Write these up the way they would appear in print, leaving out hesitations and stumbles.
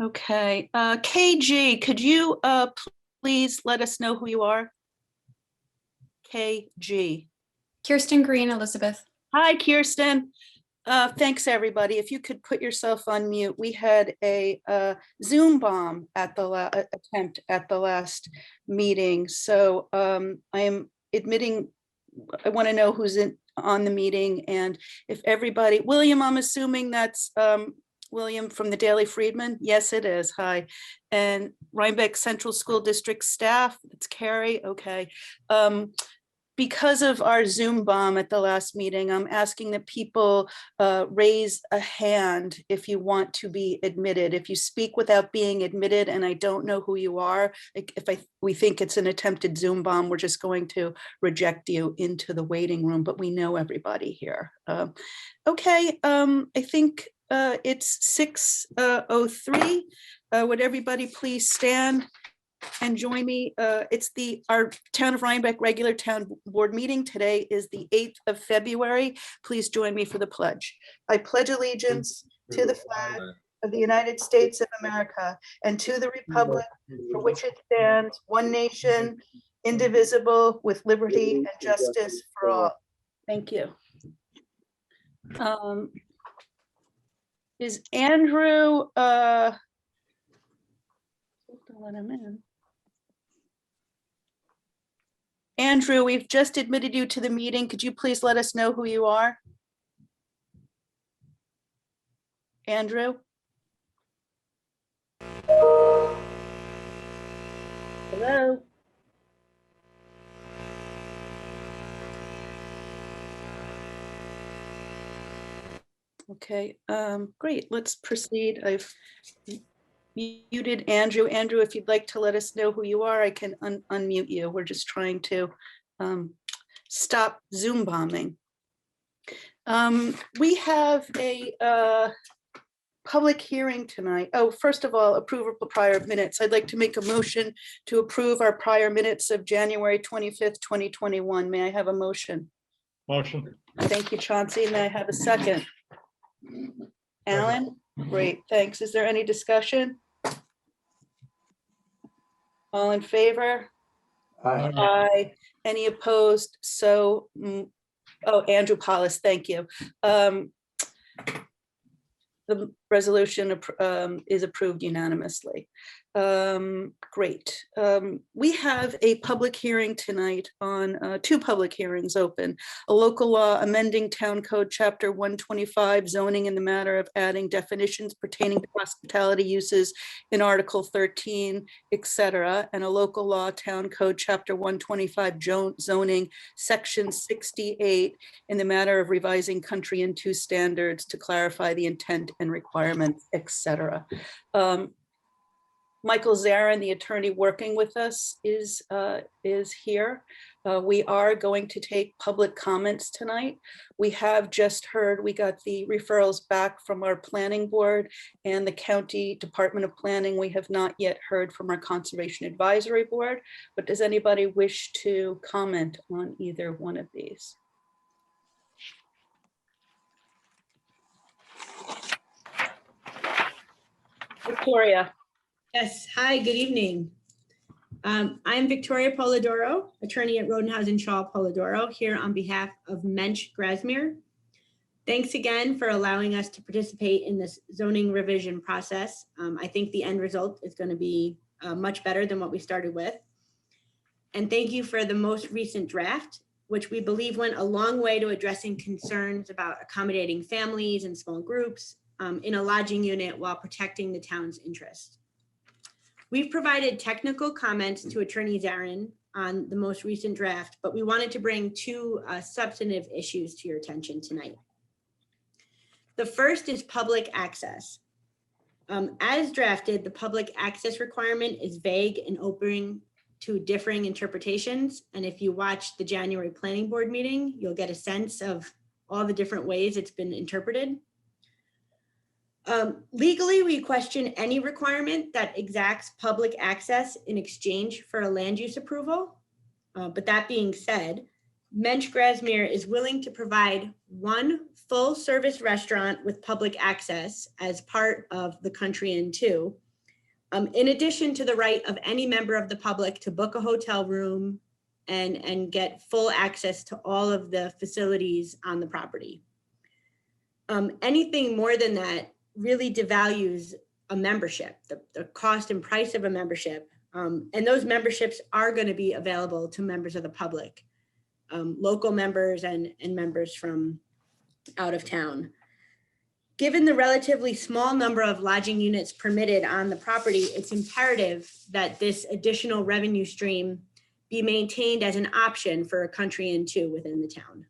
Okay, KG, could you please let us know who you are? KG. Kirsten Green, Elizabeth. Hi, Kirsten. Thanks, everybody. If you could put yourself on mute. We had a Zoom bomb at the attempt at the last meeting. So I am admitting, I want to know who's on the meeting, and if everybody, William, I'm assuming that's William from the Daily Freedman. Yes, it is. Hi. And Rhinebeck Central School District staff. It's Carrie. Okay. Because of our Zoom bomb at the last meeting, I'm asking that people raise a hand if you want to be admitted. If you speak without being admitted and I don't know who you are, like if we think it's an attempted Zoom bomb, we're just going to reject you into the waiting room, but we know everybody here. Okay, I think it's 6:03. Would everybody please stand and join me? It's our Town of Rhinebeck regular town board meeting. Today is the 8th of February. Please join me for the pledge. I pledge allegiance to the flag of the United States of America and to the republic for which it stands, one nation, indivisible, with liberty and justice for all. Thank you. Is Andrew, let him in. Andrew, we've just admitted you to the meeting. Could you please let us know who you are? Andrew? Hello? Okay, great. Let's proceed. I've muted Andrew. Andrew, if you'd like to let us know who you are, I can unmute you. We're just trying to stop Zoom bombing. We have a public hearing tonight. Oh, first of all, approval of prior minutes. I'd like to make a motion to approve our prior minutes of January 25th, 2021. May I have a motion? Motion. Thank you, Chauncey. May I have a second? Alan? Great, thanks. Is there any discussion? All in favor? Aye. Aye. Any opposed? So, oh, Andrew Hollis, thank you. The resolution is approved unanimously. Great. We have a public hearing tonight on two public hearings open. A local law amending Town Code Chapter 125 zoning in the matter of adding definitions pertaining to hospitality uses in Article 13, etc. And a local law Town Code Chapter 125 zoning Section 68 in the matter of revising country and two standards to clarify the intent and requirements, etc. Michael Zarin, the attorney working with us, is here. We are going to take public comments tonight. We have just heard, we got the referrals back from our planning board and the County Department of Planning. We have not yet heard from our Conservation Advisory Board, but does anybody wish to comment on either one of these? Victoria. Yes, hi, good evening. I'm Victoria Polidoro, attorney at Rodenhouse Shaw Polidoro, here on behalf of Mensch Grasmere. Thanks again for allowing us to participate in this zoning revision process. I think the end result is going to be much better than what we started with. And thank you for the most recent draft, which we believe went a long way to addressing concerns about accommodating families and small groups in a lodging unit while protecting the town's interests. We've provided technical comments to Attorney Zarin on the most recent draft, but we wanted to bring two substantive issues to your attention tonight. The first is public access. As drafted, the public access requirement is vague and open to differing interpretations. And if you watch the January Planning Board meeting, you'll get a sense of all the different ways it's been interpreted. Legally, we question any requirement that exacts public access in exchange for a land use approval. But that being said, Mensch Grasmere is willing to provide one full service restaurant with public access as part of the Country Inn 2, In addition to the right of any member of the public to book a hotel room and get full access to all of the facilities on the property. Anything more than that really devalues a membership, the cost and price of a membership. And those memberships are going to be available to members of the public, local members and members from out of town. Given the relatively small number of lodging units permitted on the property, it's imperative that this additional revenue stream be maintained as an option for a Country Inn 2 within the town.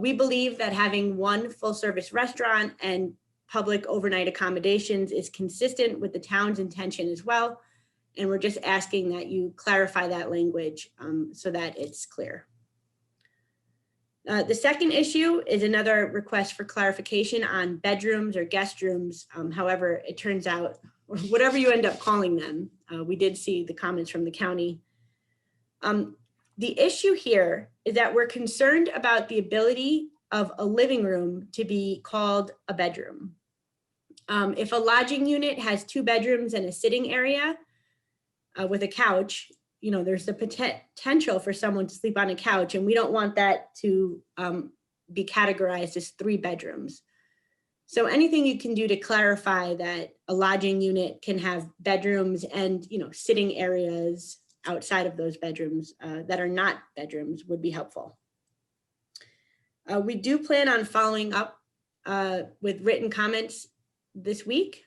We believe that having one full-service restaurant and public overnight accommodations is consistent with the town's intention as well. And we're just asking that you clarify that language so that it's clear. The second issue is another request for clarification on bedrooms or guest rooms. However, it turns out, whatever you end up calling them, we did see the comments from the county. The issue here is that we're concerned about the ability of a living room to be called a bedroom. If a lodging unit has 2 bedrooms and a sitting area with a couch, you know, there's the potential for someone to sleep on a couch, and we don't want that to be categorized as 3 bedrooms. So anything you can do to clarify that a lodging unit can have bedrooms and, you know, sitting areas outside of those bedrooms that are not bedrooms would be helpful. We do plan on following up with written comments this week,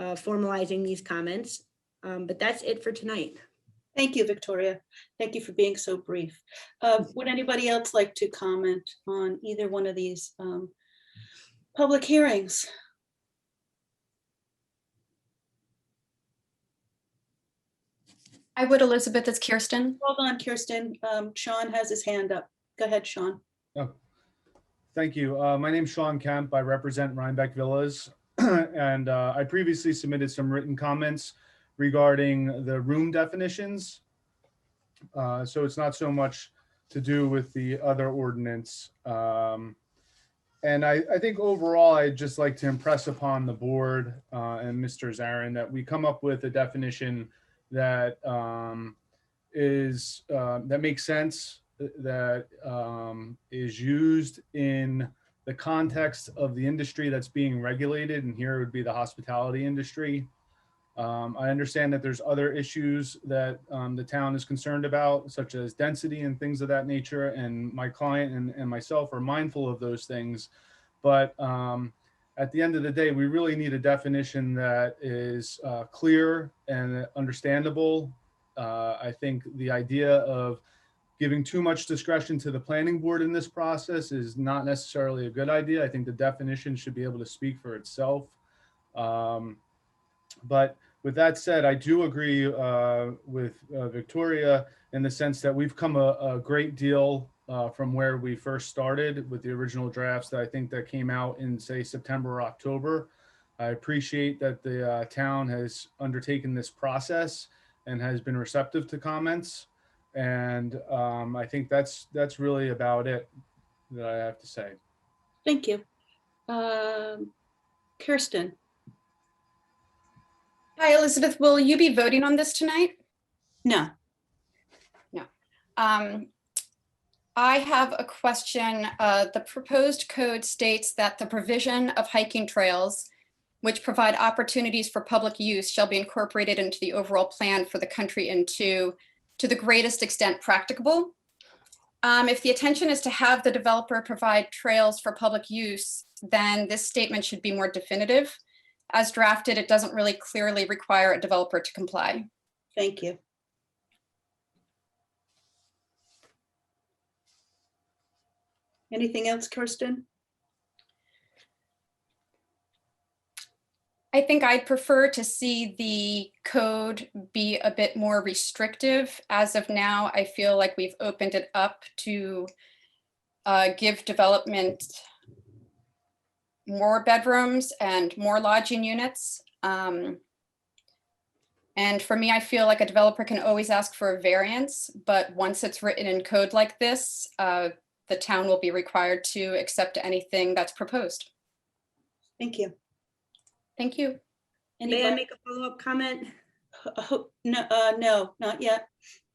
formalizing these comments, but that's it for tonight. Thank you, Victoria. Thank you for being so brief. Would anybody else like to comment on either one of these public hearings? I would, Elizabeth, it's Kirsten. Hold on, Kirsten. Sean has his hand up. Go ahead, Sean. Oh, thank you. My name's Sean Kemp. I represent Rhinebeck Villas. And I previously submitted some written comments regarding the room definitions. So it's not so much to do with the other ordinance. And I think overall, I'd just like to impress upon the board and Mr. Zarin that we come up with a definition that that makes sense, that is used in the context of the industry that's being regulated, and here would be the hospitality industry. I understand that there's other issues that the town is concerned about, such as density and things of that nature, and my client and myself are mindful of those things. But at the end of the day, we really need a definition that is clear and understandable. I think the idea of giving too much discretion to the planning board in this process is not necessarily a good idea. I think the definition should be able to speak for itself. But with that said, I do agree with Victoria in the sense that we've come a great deal from where we first started with the original drafts that I think that came out in, say, September or October. I appreciate that the town has undertaken this process and has been receptive to comments. And I think that's really about it that I have to say. Thank you. Kirsten. Hi, Elizabeth. Will you be voting on this tonight? No. No. I have a question. The proposed code states that the provision of hiking trails, which provide opportunities for public use, shall be incorporated into the overall plan for the Country Inn 2 to the greatest extent practicable. If the intention is to have the developer provide trails for public use, then this statement should be more definitive. As drafted, it doesn't really clearly require a developer to comply. Thank you. Anything else, Kirsten? I think I'd prefer to see the code be a bit more restrictive. As of now, I feel like we've opened it up to give development more bedrooms and more lodging units. And for me, I feel like a developer can always ask for a variance, but once it's written in code like this, the town will be required to accept anything that's proposed. Thank you. Thank you. May I Anybody? make a follow-up comment? No, not yet.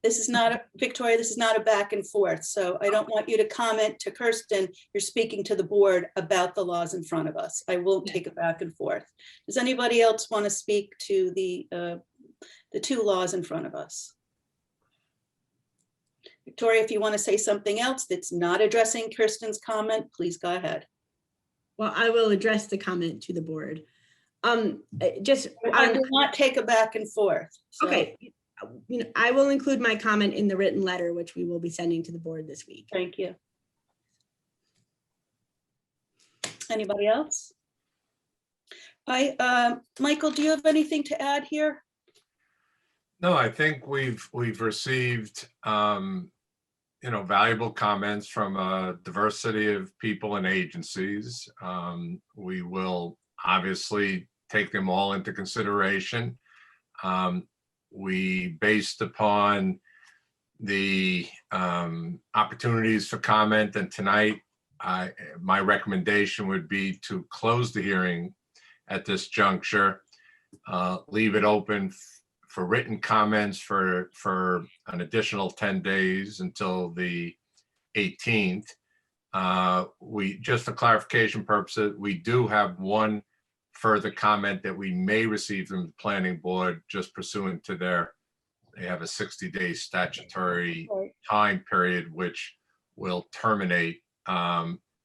This is not, Victoria, this is not a back and forth. So I don't want you to comment to Kirsten. You're speaking to the board about the laws in front of us. I won't Yeah. take it back and forth. Does anybody else want to speak to the two laws in front of us? Victoria, if you want to say something else that's not addressing Kirsten's comment, please go ahead. Well, I will address the comment to the board. Just I on, will not take a back and forth. So, okay, I will include my comment in the written letter, which we will be sending to the board this week. Thank you. Anybody else? Michael, do you have anything to add here? No, I think we've received, valuable comments from a diversity of people and agencies. We will obviously take them all into consideration. We, based upon the opportunities for comment, and tonight, my recommendation would be to close the hearing at this juncture, leave it open for written comments for an additional 10 days until the 18th. Just for clarification purposes, we do have one further comment that we may receive from the planning board, just pursuant to they have a 60-day statutory Right. time period, which will terminate.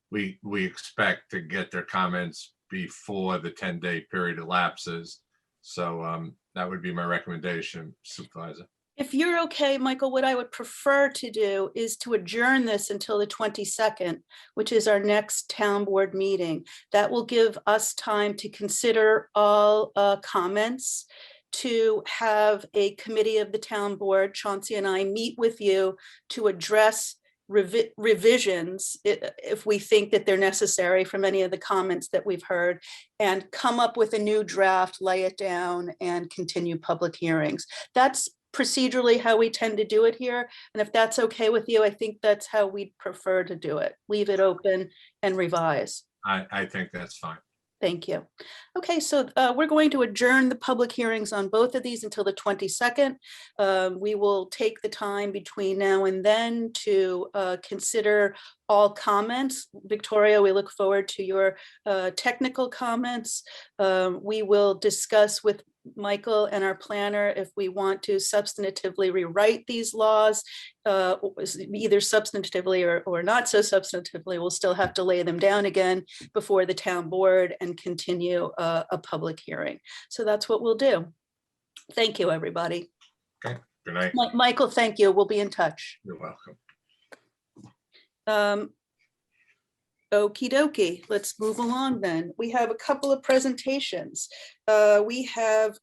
We expect to get their comments before the 10-day period elapses. So that would be my recommendation, Supervisor. If you're okay, Michael, what I would prefer to do is to adjourn this until the 22nd, which is our next town board meeting. That will give us time to consider all comments, to have a committee of the town board, Chauncey and I, meet with you to address revisions if we think that they're necessary from any of the comments that we've heard, and come up with a new draft, lay it down, and continue public hearings. That's procedurally how we tend to do it here. And if that's okay with you, I think that's how we'd prefer to do it. Leave it open and revise. I think that's fine. Thank you. Okay, so we're going to adjourn the public hearings on both of these until the 22nd. We will take the time between now and then to consider all comments. Victoria, we look forward to your technical comments. We will discuss with Michael and our planner if we want to substantively rewrite these laws, either substantively or not so substantively. We'll still have to lay them down again before the town board and continue a public hearing. So that's what we'll do. Thank you, everybody. Okay, good night. Michael, thank you. We'll be in touch. You're welcome. Okie dokie, let's move along then. We have a couple of presentations. We have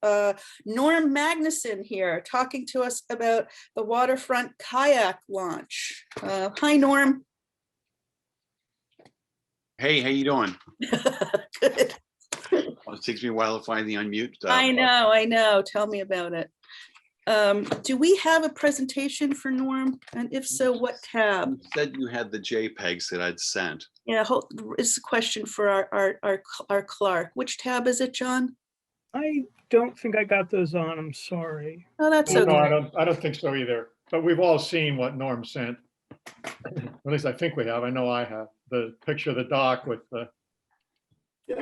Norm Magnuson here talking to us about the waterfront kayak launch. Hi, Norm. Hey, how you doing? Good. Oh, it takes me a while to find the unmute. I know. Tell me about it. Do we have a presentation for Norm? And if so, what tab? You said you had the JPEGs that I'd sent. Yeah, it's a question for our clerk. Which tab is it, John? I don't think I got those on. I'm sorry. Oh, that's No, okay. I don't think so either. But we've all seen what Norm sent. At least I think we have. I know I have. The picture of the dock with the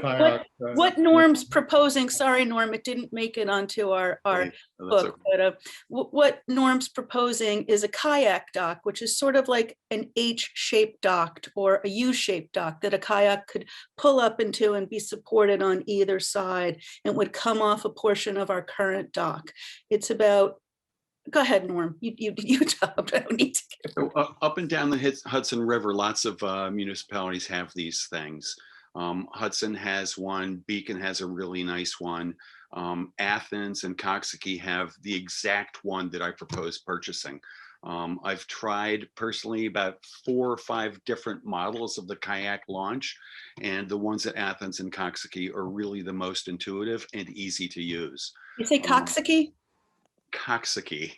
kayak. What Norm's proposing, sorry, Norm, it didn't make it onto our Right. Oh, that's book, but what Norm's proposing is a kayak dock, which is sort of like an H-shaped dock or a U-shaped dock that a kayak could pull up into and be supported on either side and would come off a portion of our current dock. It's about, go ahead, Norm, you talk, I don't need to. So, up and down the Hudson River, lots of municipalities have these things. Hudson has one, Beacon has a really nice one. Athens and Coxsackie have the exact one that I propose purchasing. I've tried personally about 4 or 5 different models of the kayak launch, and the ones at Athens and Coxsackie are really the most intuitive and easy to use. You say Coxsackie? Coxsackie.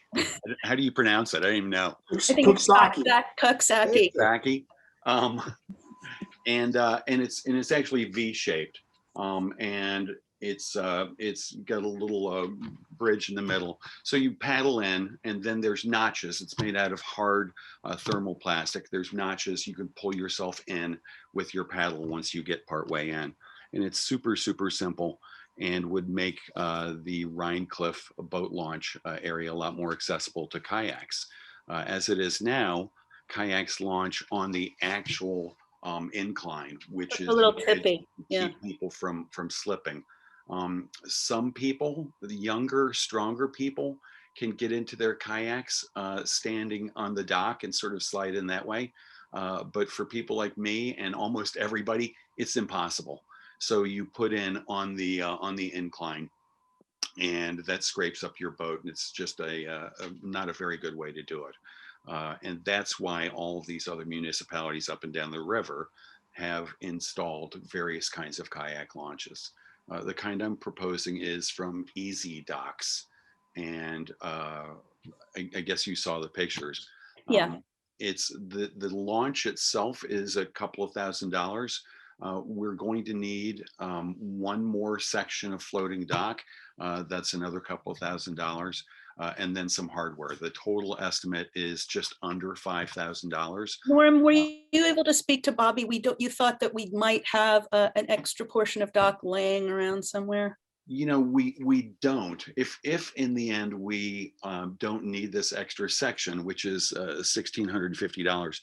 How do you pronounce it? I don't even know. I think it's Coxsackie. Coxsackie. And it's actually V-shaped. And It's got a little bridge in the middle. So you paddle in, and then there's notches. It's made out of hard thermoplastic. There's notches. You can pull yourself in with your paddle once you get part way in. And it's super, super simple and would make the Rhine Cliff boat launch area a lot more accessible to kayaks. As it is now, kayaks launch on the actual incline, which It's is a little to tippy. Yeah. keep people from slipping. Some people, the younger, stronger people, can get into their kayaks standing on the dock and sort of slide in that way. But for people like me and almost everybody, it's impossible. So you put in on the incline, and that scrapes up your boat, and it's just not a very good way to do it. And that's why all of these other municipalities up and down the river have installed various kinds of kayak launches. The kind I'm proposing is from Easy Docks, and I guess you saw the pictures. Yeah. It's the launch itself is a couple of $1,000s. We're going to need one more section of floating dock. That's another couple of $1,000s. And then some hardware. The total estimate is just under $5,000. Norm, were you able to speak to Bobby? You thought that we might have an extra portion of dock laying around somewhere? You know, we don't. If in the end we don't need this extra section, which is $1,650,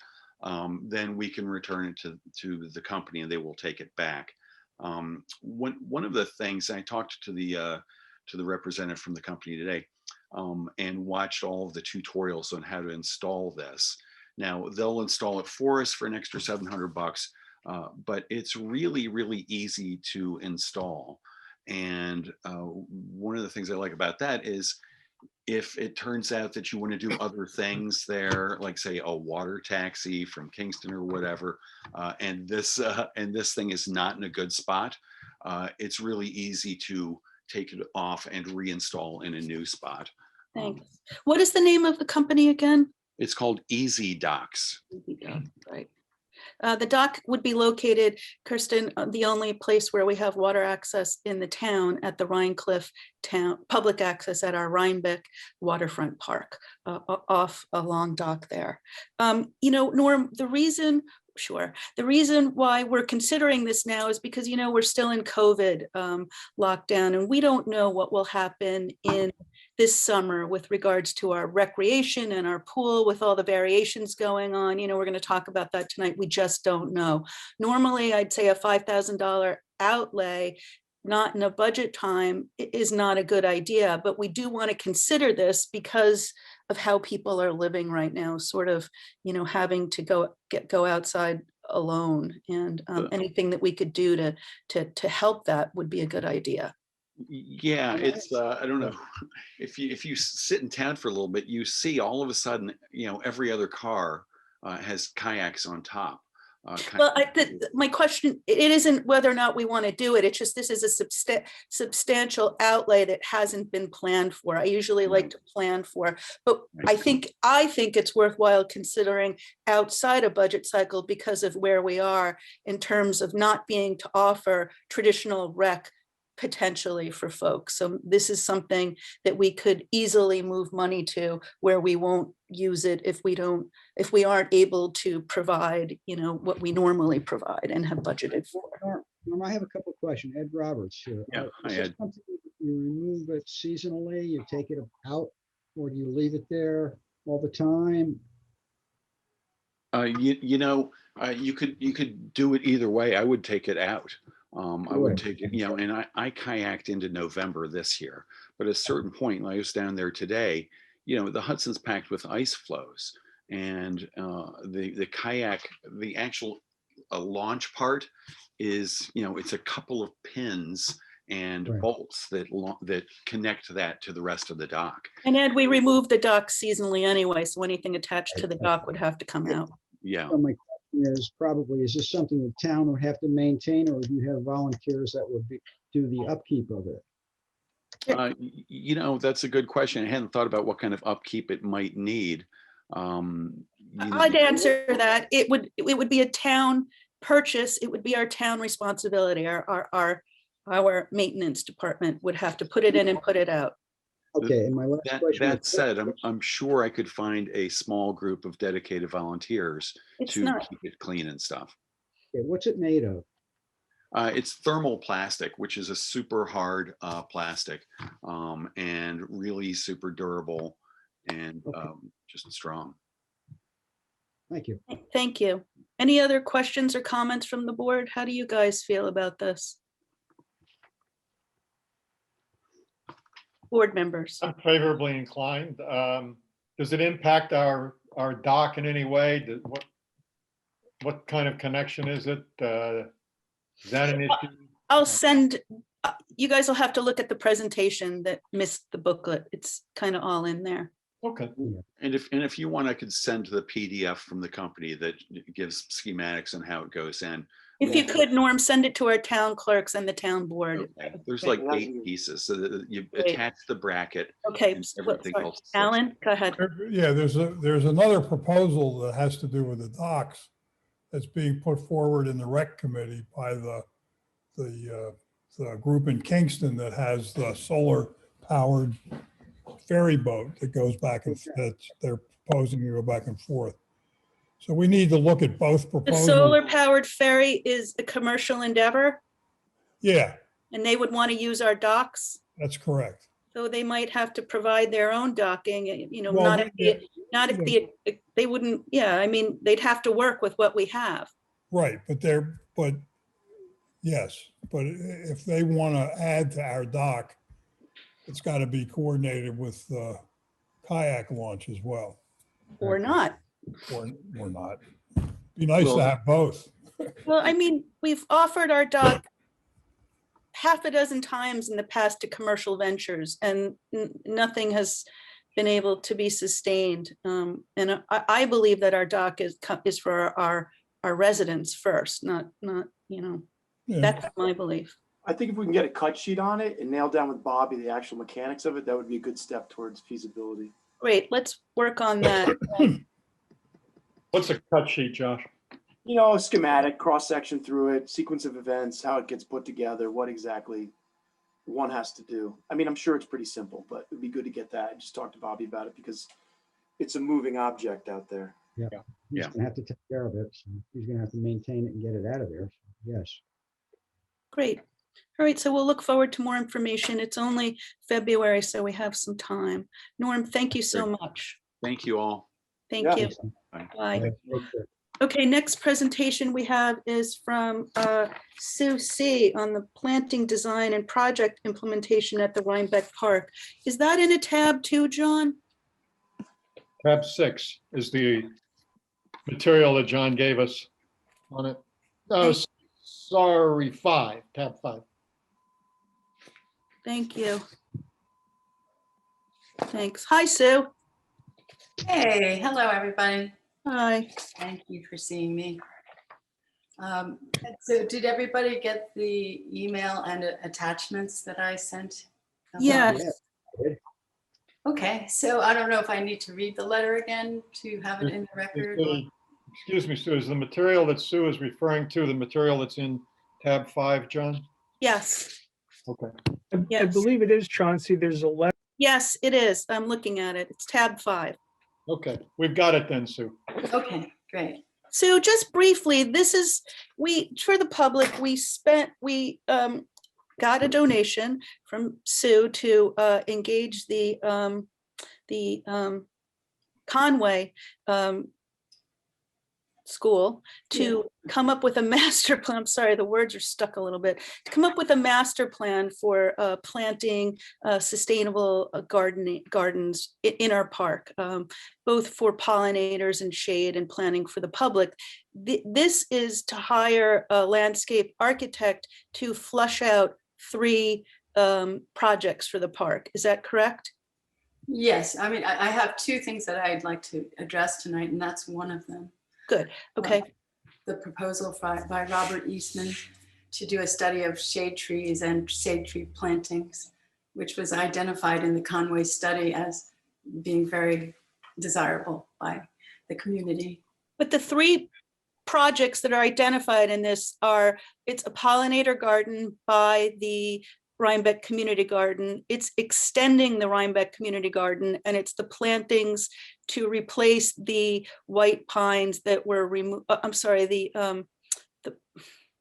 then we can return it to the company and they will take it back. One of the things I talked to the representative from the company today, and watched all of the tutorials on how to install this. Now they'll install it for us for an extra $700, but it's really, really easy to install. And one of the things I like about that is if it turns out that you want to do other things there, like say a water taxi from Kingston or whatever, and this thing is not in a good spot, it's really easy to take it off and reinstall in a new spot. Thanks. What is the name of the company again? It's called Easy Docks. Right. The dock would be located, Kirsten, the only place where we have water access in the town at the Rhine Cliff town, public access at our Rhinebeck waterfront park, off a long dock there. You know, Norm, the reason why we're considering this now is because, you know, we're still in COVID lockdown, and we don't know what will happen in this summer with regards to our recreation and our pool with all the variations going on. You know, we're going to talk about that tonight. We just don't know. Normally, I'd say a $5,000 outlay, not in a budget time, is not a good idea, but we do want to consider this because of how people are living right now, sort of, you know, having to go outside alone, and anything that we could do to help that would be a good idea. Yeah, it's I don't know, if you sit in town for a little bit, you see all of a sudden, you know, every other car has kayaks on top. Well, my question, it isn't whether or not we want to do it. It's just this is a substantial outlay that hasn't been planned for. I usually like to plan for, but I think it's worthwhile considering outside a budget cycle because of where we are in terms of not being to offer traditional rec potentially for folks. So this is something that we could easily move money to where we won't use it if we aren't able to provide, you know, what we normally provide and have budgeted for. Norm, I have a couple of questions. Ed Roberts here. Yeah, Is hi, this Ed. something that you remove it seasonally, you take it out, or do you leave it there all the time? You know, you could do it either way. I would take it out. I would take it, you know, and I kayaked into November this year, but at a certain point, I was down there today, you know, the Hudson's packed with ice floes, and the kayak, the actual launch part is, you know, it's a couple of pins and Right. bolts that connect that to the rest of the dock. And Ed, we remove the dock seasonally anyway, so anything attached to the dock would have to come out. Yeah. So my question is probably, is this something the town would have to maintain, or do you have volunteers that would do the upkeep of it? You know, that's a good question. I hadn't thought about what kind of upkeep it might need. You know, I'd answer that. It would be a town purchase. It would be our town responsibility. Our our maintenance department would have to put it in and put it out. Okay, and my last question. That said, I'm sure I could find a small group of dedicated volunteers It's to not, keep it clean and stuff. Okay, what's it made of? It's thermal plastic, which is a super hard plastic and really super durable and Okay. just strong. Thank you. thank you. Any other questions or comments from the board? How do you guys feel about this? Board members? I'm favorably inclined. Does it impact our dock in any way? What kind of connection is it? Is that an issue? I'll send, you guys will have to look at the presentation that missed the booklet. It's kind of all in there. Okay. And if you want, I could send the PDF from the company that gives schematics and how it goes in. If you could, Norm, send it to our town clerks and the town board. Okay. There's like 8 pieces, so that you Great. attach the bracket. Okay, and what- everything sorry. else sticks. Alan, go ahead. Yeah, there's another proposal that has to do with the docks that's being put forward in the rec committee by the group in Kingston that has the solar powered ferry boat that goes back and that they're proposing to go back and forth. So we need to look at both The proposals. solar powered ferry is a commercial endeavor Yeah, and they would want to use our docks. that's correct. So they might have to provide their own docking, you know, Well, not if yeah, they wouldn't, yeah, I mean, they'd have to work with what we have. Right, but yes, but if they want to add to our dock, it's got to be coordinated with the kayak launch as well, Or not. or not. Be nice Well- to have both. Well, I mean, we've offered our dock half a dozen times in the past to commercial ventures and nothing has been able to be sustained. And I believe that our dock is for our residents first, not, you know, Yeah. that's my belief. I think if we can get a cut sheet on it and nail down with Bobby the actual mechanics of it, that would be a good step towards feasibility. Great, let's work on that. What's a cut sheet, Josh? You know, schematic, cross-section through it, sequence of events, how it gets put together, what exactly one has to do. I mean, I'm sure it's pretty simple, but it'd be good to get that and just talk to Bobby about it because it's a moving object out there. He's Yeah. gonna have to take care of it. So he's gonna have to maintain it and get it out of there. So, yes. Great. All right, so we'll look forward to more information. It's only February, so we have some time. Norm, thank you so much. Thank you all. Thank Yeah. you. Bye. Bye. Take care. Okay, next presentation we have is from Sue C. on the planting design and project implementation at the Rhinebeck Park. Is that in a tab too, John? Tab 6 is the material that John gave us on it. Oh, sorry, 5, tab 5. Thank you. Thanks. Hi, Sue. Hey, hello, everybody. Hi. Thank you for seeing me. So did everybody get the email and attachments that I sent? Yes. Okay, so I don't know if I need to read the letter again to have it in the record. or- Excuse me, Sue, is the material that Sue is referring to the material that's in tab 5, John? Yes. Okay. I Yes. believe it is, Chauncey. There's a letter. Yes, it is. I'm looking at it. It's tab 5. Okay, we've got it then, Sue. Okay, great. So just briefly, this is, for the public, we got a donation from Sue to engage the Conway school to come up with a master plan. I'm sorry, the words are stuck a little bit. To come up with a master plan for planting sustainable gardens in our park, both for pollinators and shade and planting for the public. This is to hire a landscape architect to flush out 3 projects for the park. Is that correct? Yes, I mean, I have 2 things that I'd like to address tonight, and that's one of them. Good. Okay. The proposal by Robert Eastman to do a study of shade trees and shade tree plantings, which was identified in the Conway study as being very desirable by the community. But the 3 projects that are identified in this are, it's a pollinator garden by the Rhinebeck Community Garden. It's extending the Rhinebeck Community Garden, and it's the plantings to replace the white pines that were removed. I'm sorry,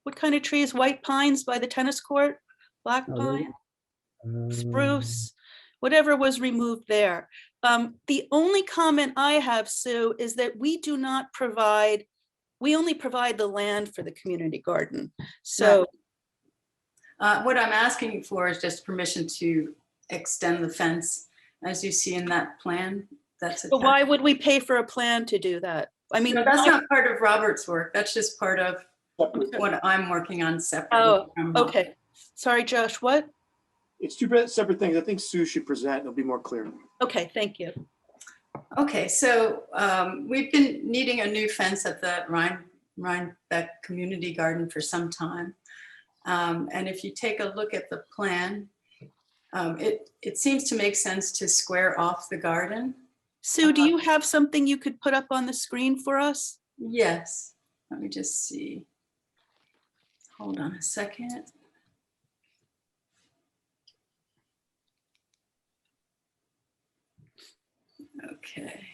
what kind of trees? White pines by the tennis court? Black pine? Spruce? Whatever was removed there. The only comment I have, Sue, is that we do not provide, we only provide the land for the community garden. So What I'm asking for is just permission to extend the fence, as you see in that plan. That's but why would we pay for a plan to do that? I mean, no, that's not part of Robert's work. That's just part of Separate. what I'm working on separately. oh, from okay. Sorry, Josh, what? It's two separate things. I think Sue should present. It'll be more clear. Okay, thank you. Okay, so we've been needing a new fence at the Rhinebeck Community Garden for some time. And if you take a look at the plan, it seems to make sense to square off the garden. Sue, do you have something you could put up on the screen for us? Yes, let me just see. Hold on a second. Okay.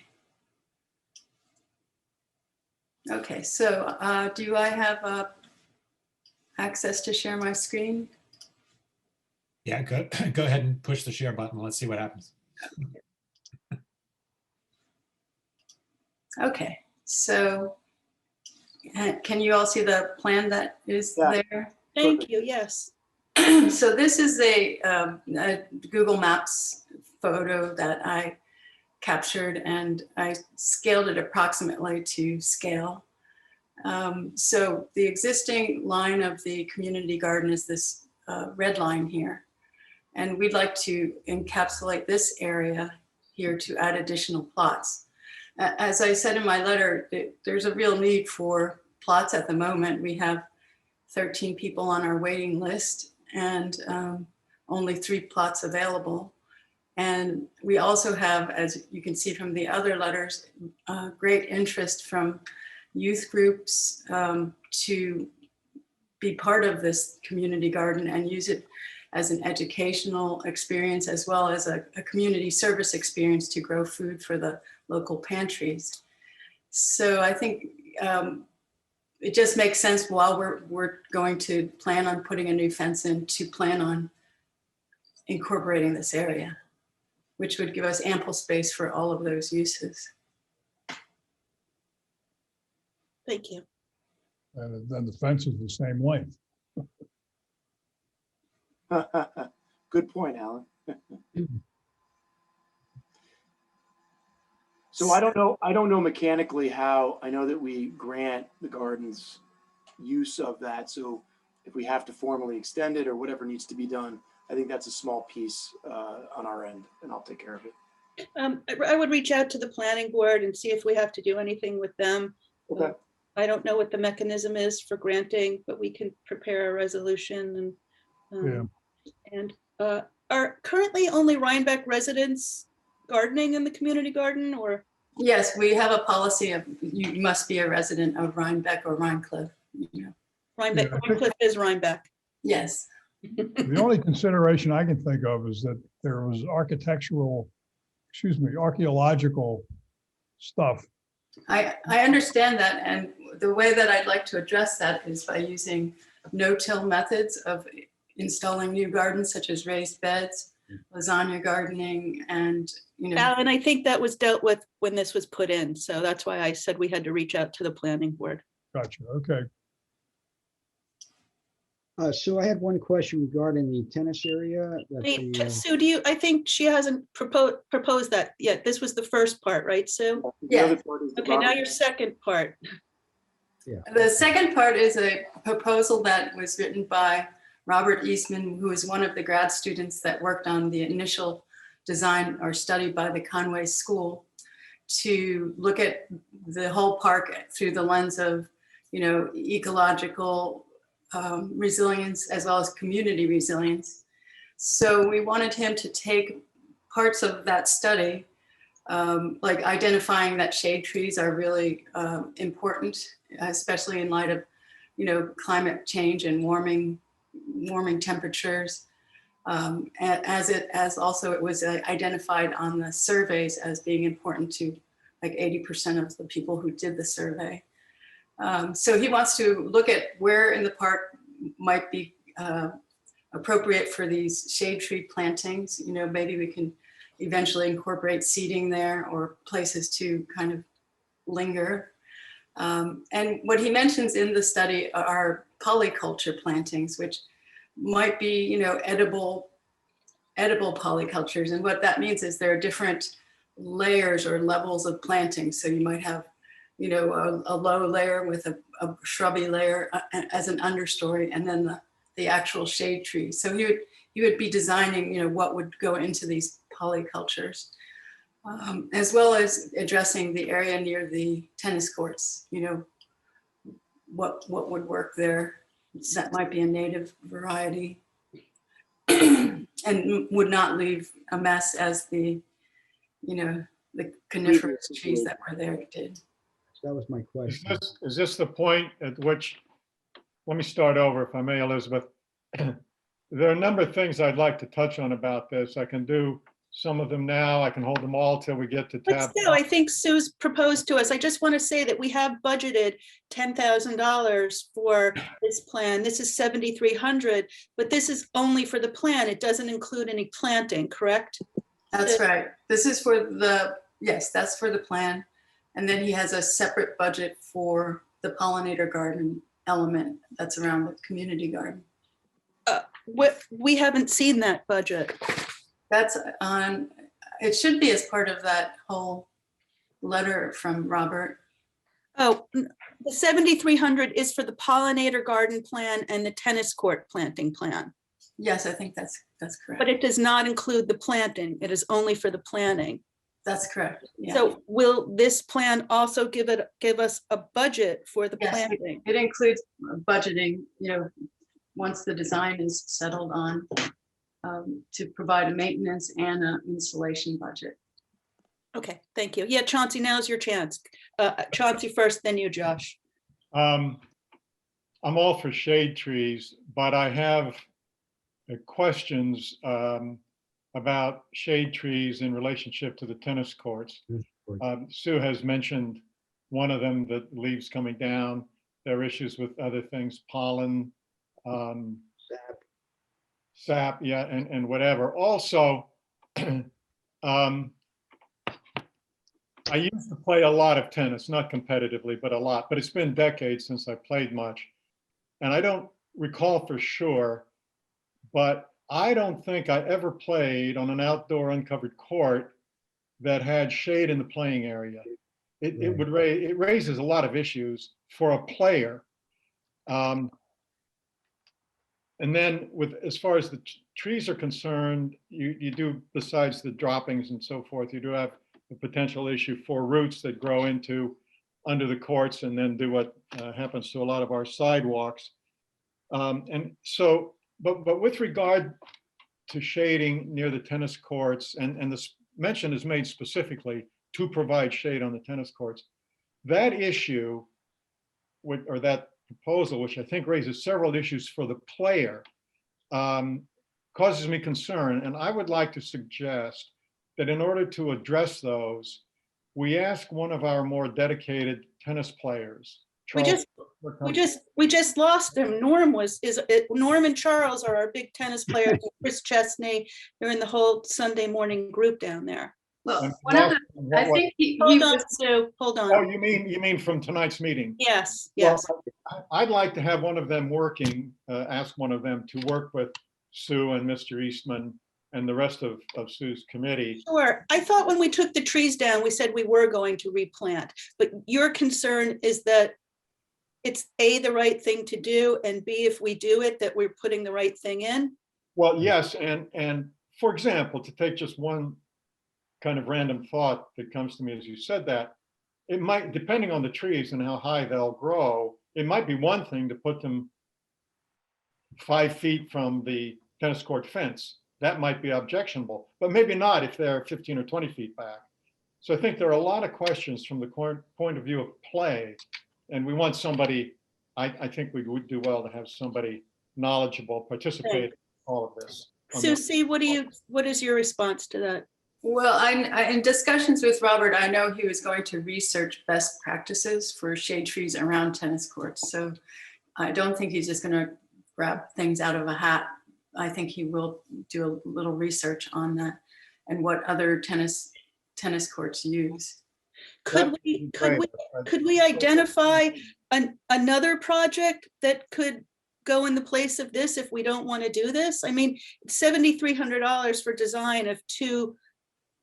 Okay, so do I have access to share my screen? Yeah, go ahead and push the share button. Let's see what happens. Okay, so can you all see the plan that is there? Thank you, yes. So this is a Google Maps photo that I captured, and I scaled it approximately to scale. So the existing line of the community garden is this red line here. And we'd like to encapsulate this area here to add additional plots. As I said in my letter, there's a real need for plots at the moment. We have 13 people on our waiting list and only 3 plots available. And we also have, as you can see from the other letters, great interest from youth groups to be part of this community garden and use it as an educational experience, as well as a community service experience to grow food for the local pantries. So I think it just makes sense while we're going to plan on putting a new fence in to plan on incorporating this area, which would give us ample space for all of those uses. Thank you. And then the fence is the same length. Good point, Alan. So I don't know mechanically how, I know that we grant the garden's use of that. So if we have to formally extend it or whatever needs to be done, I think that's a small piece on our end, and I'll take care of it. I would reach out to the planning board and see if we have to do anything with them. Okay. I don't know what the mechanism is for granting, but we can prepare a resolution and are currently only Rhinebeck residents gardening in the community garden, or? Yes, we have a policy of you must be a resident of Rhinebeck or Rhinecliff. You know. Rhinebeck, Yeah, Rhinecliff is Rhinebeck. Yes. The only consideration I can think of is that there was archaeological stuff. I understand that, and the way that I'd like to address that is by using no-till methods of installing new gardens, such as raised beds, lasagna gardening, and And I think that was dealt with when this was put in, so that's why I said we had to reach out to the planning board. Gotcha. Okay. So I had one question regarding the tennis area. That Wait, the, Sue, I think she hasn't proposed that yet. This was the first part, right, Sue? The other part is the Okay, now Robert- your second part. the second part is a proposal that was written by Robert Eastman, who is one of the grad students that worked on the initial design or study by the Conway School, to look at the whole park through the lens of, ecological resilience as well as community resilience. So we wanted him to take parts of that study like identifying that shade trees are really important, especially in light of, climate change and warming temperatures. As also it was identified on the surveys as being important to like 80% of the people who did the survey. So he wants to look at where in the park might be appropriate for these shade tree plantings. Maybe we can eventually incorporate seating there or places to kind of linger. And what he mentions in the study are polyculture plantings, which might be, edible polycultures. And what that means is there are different layers or levels of planting. So you might have, a low layer with a shrubby layer as an understory, and then the actual shade tree. So he would be designing, what would go into these polycultures, as well as addressing the area near the tennis courts. What would work there. That might be a native variety and would not leave a mess as the coniferous trees that were there did. That was my question. Is this the point at which, let me start over if I may, Elizabeth. There are a number of things I'd like to touch on about this. I can do some of them now. I can hold them all till we get to tab. Let's do. I think Sue's proposed to us. I just want to say that we have budgeted $10,000 for this plan. This is 7,300, but this is only for the plan. It doesn't include any planting, correct? That's right. This is for yes, that's for the plan. And then he has a separate budget for the pollinator garden element that's around the community garden. We haven't seen that budget. That's on, it should be as part of that whole letter from Robert. Oh, the 7,300 is for the pollinator garden plan and the tennis court planting plan. Yes, I think that's correct. But it does not include the planting. It is only for the planning. That's correct. Yeah. So will this plan also give us a budget for the Yes, planting? it includes budgeting, once the design is settled on, to provide a maintenance and an installation budget. Okay, thank you. Yeah, Chauncey, now's your chance. Chauncey first, then you, Josh. I'm all for shade trees, but I have questions about shade trees in relationship to the tennis courts. Sue has mentioned one of them, the leaves coming down. There are issues with other things, pollen, sap, yeah, and whatever. Also, I used to play a lot of tennis, not competitively, but a lot. But it's been decades since I played much. And I don't recall for sure, but I don't think I ever played on an outdoor uncovered court that had shade in the playing area. It raises a lot of issues for a player. And then as far as the trees are concerned, you do, besides the droppings and so forth, you do have a potential issue for roots that grow under the courts and then do what happens to a lot of our sidewalks. And so, but with regard to shading near the tennis courts, and this mention is made specifically to provide shade on the tennis courts, that issue, or that proposal, which I think raises several issues for the player, causes me concern. And I would like to suggest that in order to address those, we ask one of our more dedicated tennis players. We just lost them. Norm and Charles are our big tennis players. Chris Chesney, they're in the whole Sunday morning group down there. Well, I think hold on, Sue, hold on. Oh, you mean from tonight's meeting? Yes, yes. Well, I'd like to have one of them ask one of them to work with Sue and Mr. Eastman and the rest of Sue's committee. Sure. I thought when we took the trees down, we said we were going to replant, but your concern is that it's A, the right thing to do, and B, if we do it, that we're putting the right thing in? Well, yes, and for example, to take just one kind of random thought that comes to me as you said that, it might, depending on the trees and how high they'll grow, it might be one thing to put them 5 feet from the tennis court fence. That might be objectionable, but maybe not if they're 15 or 20 feet back. So I think there are a lot of questions from the point of view of play. And we want somebody, I think we would do well to have somebody knowledgeable participate in all of this. Susie, what is your response to that? Well, in discussions with Robert, I know he was going to research best practices for shade trees around tennis courts. So I don't think he's just going to grab things out of a hat. I think he will do a little research on that and what other tennis courts use. Could we identify another project that could go in the place of this if we don't want to do this? I mean, $7,300 for design of 2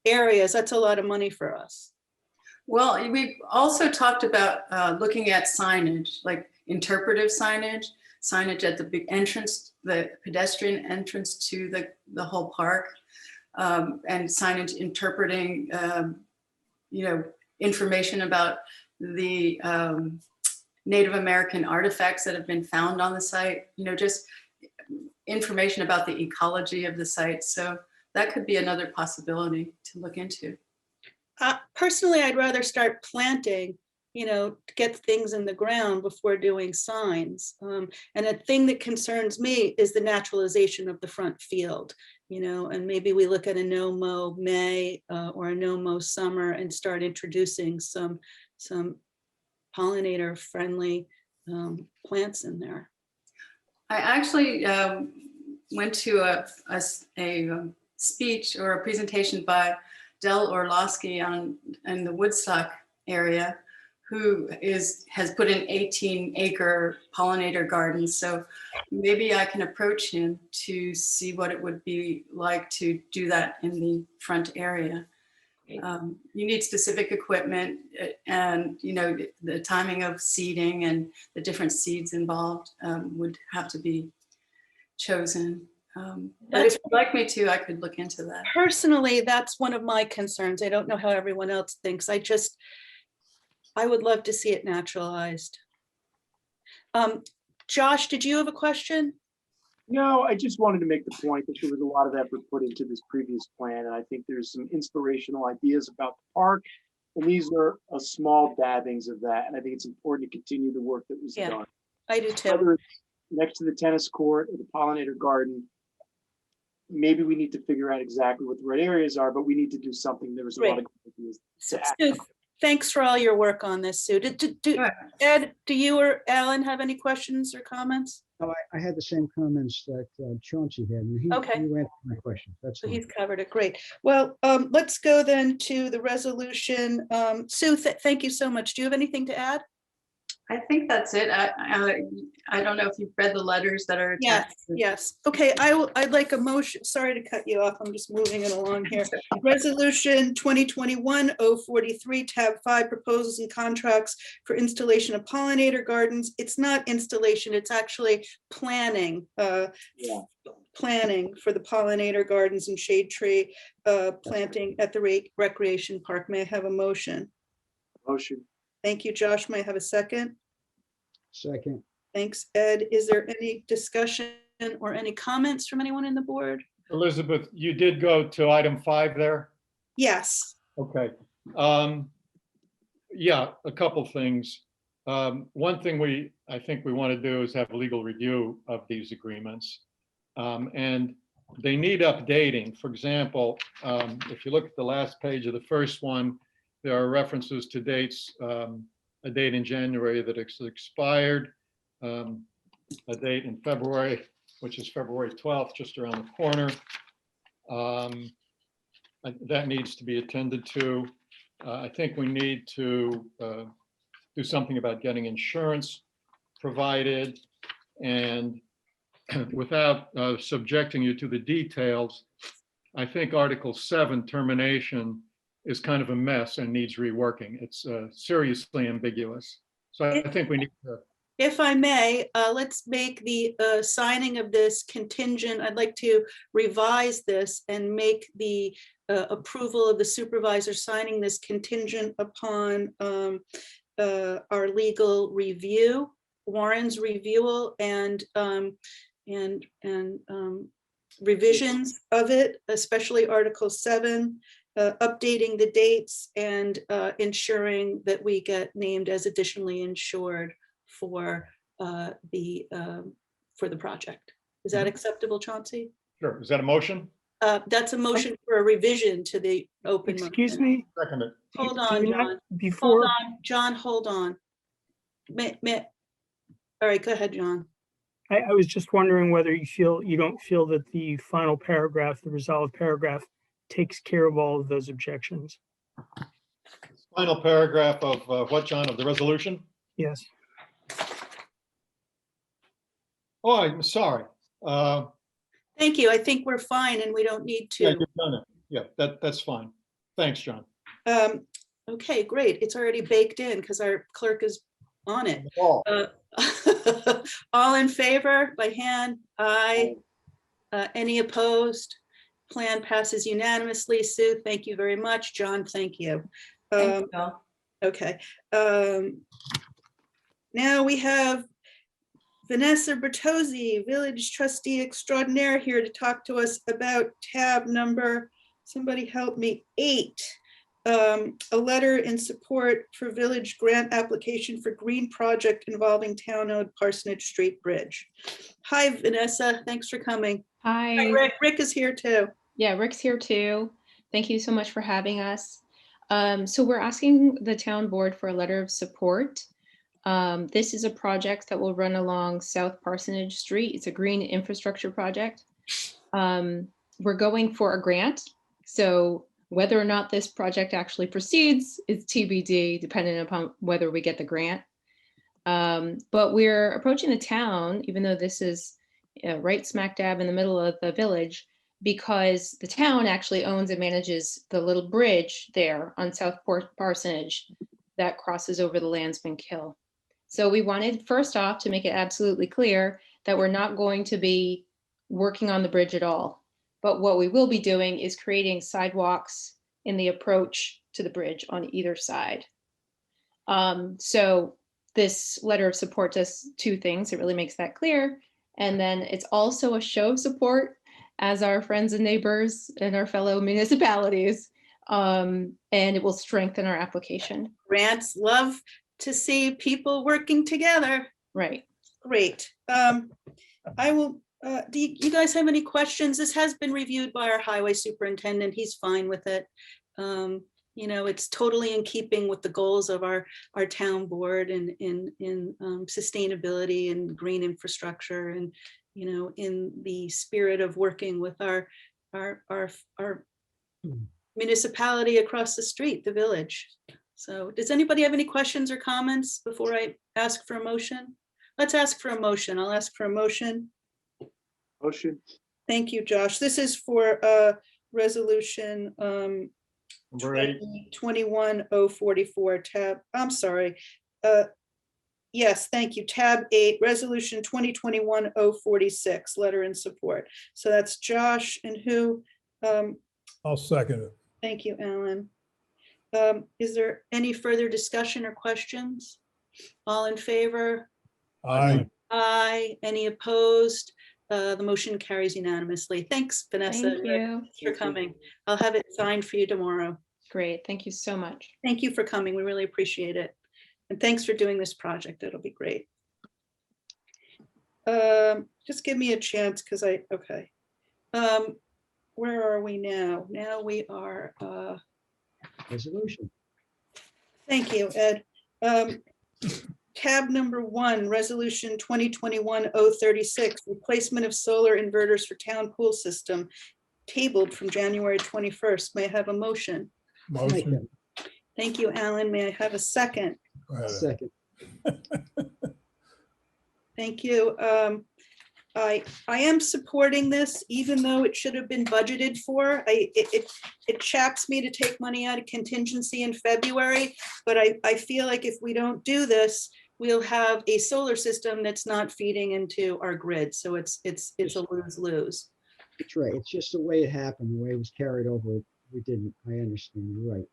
areas, that's a lot of money for us. Well, we've also talked about looking at signage, like interpretive signage at the big entrance, the pedestrian entrance to the whole park, and signage interpreting, information about the Native American artifacts that have been found on the site, just information about the ecology of the site. So that could be another possibility to look into. Personally, I'd rather start planting, to get things in the ground before doing signs. And a thing that concerns me is the naturalization of the front field, and maybe we look at a no-mow May or a no-mow summer and start introducing some pollinator-friendly plants in there. I actually went to a speech or a presentation by Del Orlowski in the Woodstock area, who has put an 18-acre pollinator garden. So maybe I can approach him to see what it would be like to do that in the front area. You need specific equipment and, the timing of seeding and the different seeds involved would have to be chosen. But if you'd like me to, I could look into that. Personally, that's one of my concerns. I don't know how everyone else thinks. I would love to see it naturalized. Josh, did you have a question? No, I just wanted to make the point that there was a lot of effort put into this previous plan, and I think there's some inspirational ideas about the park, and these are a small dabbings of that, and I think it's important to continue the work that was done. I do too. Whether it's next to the tennis court or the pollinator garden, maybe we need to figure out exactly what the right areas are, but we need to do something. There was a lot of ideas to act on. Thanks for all your work on this, Sue. Ed, do you or Alan have any questions or comments? Oh, I had the same comments that Chauncey had, and he answered my question. That's So fine. he's covered it. Great. Well, let's go then to the resolution. Sue, thank you so much. Do you have anything to add? I think that's it. I don't know if you've read the letters that are attached. Yes. Okay, I'd like a motion. Sorry to cut you off. I'm just moving it along here. Resolution 2021-043, tab 5, proposals and contracts for installation of pollinator gardens. It's not installation, it's actually planning. Planning for the pollinator gardens and shade tree planting at the recreation park. May I have a motion? Motion. Thank you, Josh. May I have a second? Second. Thanks, Ed. Is there any discussion or any comments from anyone in the board? Elizabeth, you did go to item 5 there? Yes. Okay. Yeah, a couple things. One thing I think we want to do is have a legal review of these agreements. And they need updating. For example, if you look at the last page of the first one, there are references to dates, a date in January that it's expired, a date in February, which is February 12th, just around the corner. That needs to be attended to. I think we need to do something about getting insurance provided, and without subjecting you to the details, I think Article 7, termination, is kind of a mess and needs reworking. It's seriously ambiguous. So I think we need to. If I may, let's make the signing of this contingent. I'd like to revise this and make the approval of the supervisor signing this contingent upon our legal review, Warren's review, and revisions of it, especially Article 7. updating the dates and ensuring that we get named as additionally insured for the project. Is that acceptable, Chauncey? Sure. Is that a motion? That's a motion for a revision to the open. Excuse motion. me? Second it. Hold do on, we not- John. Before, Hold on, John, hold on. All right, go ahead, John. I was just wondering whether you don't feel that the final paragraph, the resolved paragraph, takes care of all of those objections. Final paragraph of what, John, of the resolution? Yes. Oh, I'm sorry. Thank you. I think we're fine and we don't need Yeah, to. you've done it. Yeah, that's fine. Thanks, John. Okay, great. It's already baked in because our clerk is on it. Oh, All in favor by hand? Aye. Any opposed? Plan passes unanimously. Sue, thank you very much. John, thank you. Thank you, Bill. Okay. Now we have Vanessa Bertozzi, Village Trustee Extraordinaire, here to talk to us about tab number, somebody help me, 8. A letter in support for village grant application for green project involving town-owned Parsonage Street Bridge. Hi, Vanessa. Thanks for coming. Hi. Hi, Rick. Rick is here too. Yeah, Rick's here too. Thank you so much for having us. So we're asking the town board for a letter of support. This is a project that will run along South Parsonage Street. It's a green infrastructure project. We're going for a grant. So whether or not this project actually proceeds is TBD, depending upon whether we get the grant. But we're approaching the town, even though this is right smack dab in the middle of the village, because the town actually owns and manages the little bridge there on South Parsonage that crosses over the Landsman Kill. So we wanted, first off, to make it absolutely clear that we're not going to be working on the bridge at all. But what we will be doing is creating sidewalks in the approach to the bridge on either side. So this letter of support does 2 things. It really makes that clear. And then it's also a show of support as our friends and neighbors and our fellow municipalities. And it will strengthen our application. Grants love to see people working together. Right. Great. I will, do you guys have any questions? This has been reviewed by our highway superintendent. He's fine with it. You know, it's totally in keeping with the goals of our town board and in sustainability and green infrastructure, and, you know, in the spirit of working with our municipality across the street, the village. So does anybody have any questions or comments before I ask for a motion? Let's ask for a motion. I'll ask for a motion. Motion. Thank you, Josh. This is for resolution number 8. 21044 tab. I'm sorry. Yes, thank you. Tab 8, resolution 2021-046, letter in support. So that's Josh and who? I'll second it. Thank you, Alan. Is there any further discussion or questions? All in favor? Aye. Aye. Any opposed? The motion carries unanimously. Thanks, Vanessa. Thank you. Thanks for coming. I'll have it signed for you tomorrow. Great. Thank you so much. Thank you for coming. We really appreciate it. And thanks for doing this project. It'll be great. Just give me a chance because okay. Where are we now? Now we are, Resolution. thank you, Ed. Tab number 1, resolution 2021-036, replacement of solar inverters for town pool system, tabled from January 21st. May I have a motion? Motion. Thank you, Alan. May I have a second? Go ahead. Second. Thank you. I am supporting this, even though it should have been budgeted for. It chaps me to take money out of contingency in February, but I feel like if we don't do this, we'll have a solar system that's not feeding into our grid. So it's a lose-lose. That's right. It's just the way it happened, the way it was carried over. We didn't, I understand, you're right.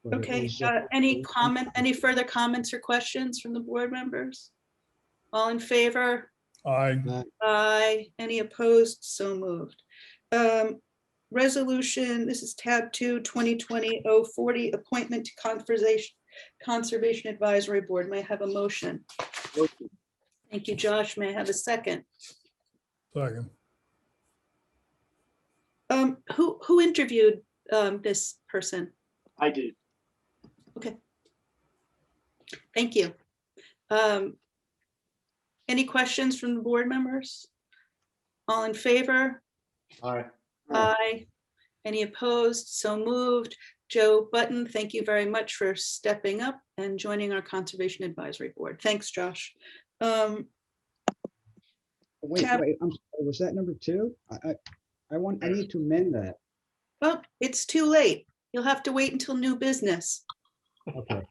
But it Okay, was, any further comments or questions from the board members? All in favor? Aye. Aye. Any opposed? So moved. Resolution, this is tab 2, 2020-040, appointment to Conservation Advisory Board. May I have a motion? Motion. Thank you, Josh. May I have a second? Second. Who interviewed this person? I did. Thank you. Any questions from the board members? All in favor? Aye. Aye. Any opposed? So moved. Joe Button, thank you very much for stepping up and joining our Conservation Advisory Board. Thanks, Josh. Wait, Tab- I'm sorry, was that number 2? I need to amend that. Well, it's too late. You'll have to wait until new business. Okay.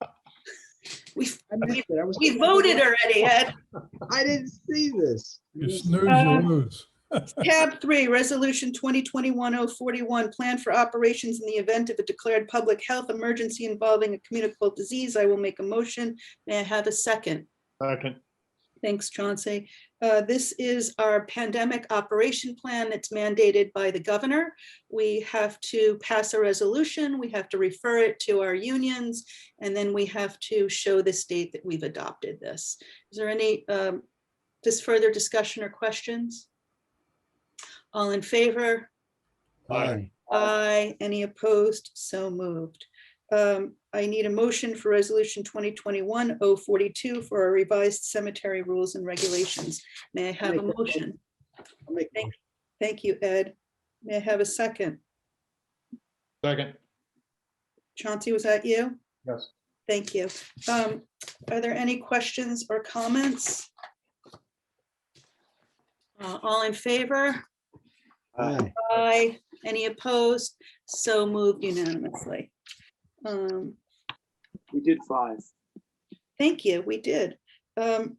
We I missed it. I was. voted already, Ed. I didn't see this. You snooze, you lose. Tab 3, Resolution 2021-041, Plan for Operations in the Event of a Declared Public Health Emergency Involving a Communicable Disease. I will make a motion. May I have a second? Second. Thanks, Chauncey. This is our pandemic operation plan that's mandated by the governor. We have to pass a resolution, we have to refer it to our unions, and then we have to show the state that we've adopted this. Is there any further discussion or questions? All in favor? Aye. Aye. Any opposed? So moved. I need a motion for resolution 2021-042 for our revised cemetery rules and regulations. May I have a Make that motion? I'll make the Thank you, Ed. May I have a second? Second. Chauncey, was that you? Yes. Thank you. Are there any questions or comments? All in favor? Aye. Aye. Any opposed? So moved unanimously. We did 5. Thank you, we did. Tab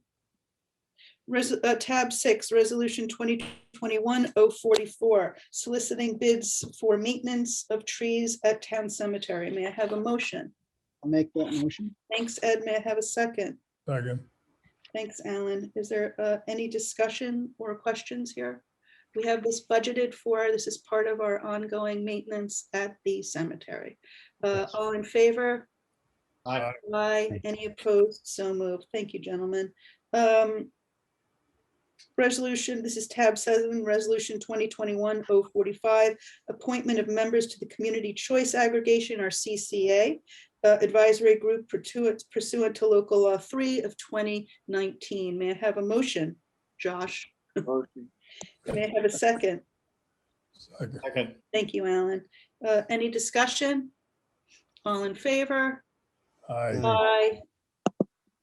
6, Resolution 2021-044, soliciting bids for maintenance of trees at Town Cemetery. May I have a motion? I'll make that motion. Thanks, Ed. May I have a second? Second. Thanks, Alan. Is there any discussion or questions here? We have this budgeted for, this is part of our ongoing maintenance at the cemetery. All in favor? Aye. Aye. Any opposed? So moved. Thank you, gentlemen. Resolution, this is tab 7, Resolution 2021-045, appointment of members to the Community Choice Aggregation, or CCA, advisory group pursuant to local law 3 of 2019. May I have a motion? Josh? Motion. May I have a second? Second. Second. Thank you, Alan. Any discussion? All in favor? Aye. Aye.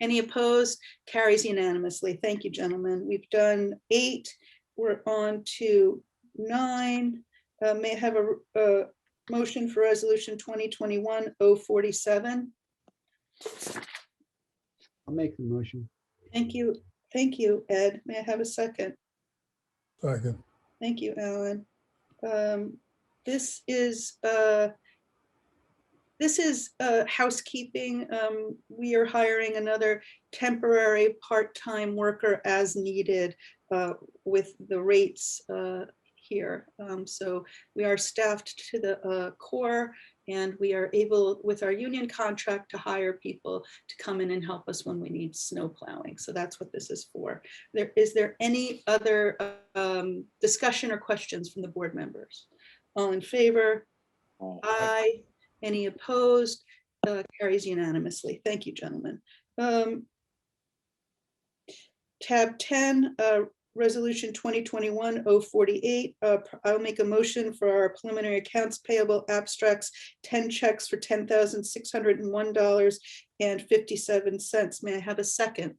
Any opposed? Carries unanimously. Thank you, gentlemen. We've done 8. We're on to 9. May I have a motion for resolution 2021-047? I'll make the motion. Thank you. Thank you, Ed. May I have a second? Second. Thank you, Alan. This is housekeeping. We are hiring another temporary part-time worker as needed with the rates here. So we are staffed to the core, and we are able, with our union contract, to hire people to come in and help us when we need snow plowing. So that's what this is for. Is there any other discussion or questions from the board members? All in favor? Aye. Any opposed? Carries unanimously. Thank you, gentlemen. Tab 10, Resolution 2021-048. I'll make a motion for our preliminary accounts payable abstracts, 10 checks for $10,601.57. May I have a second?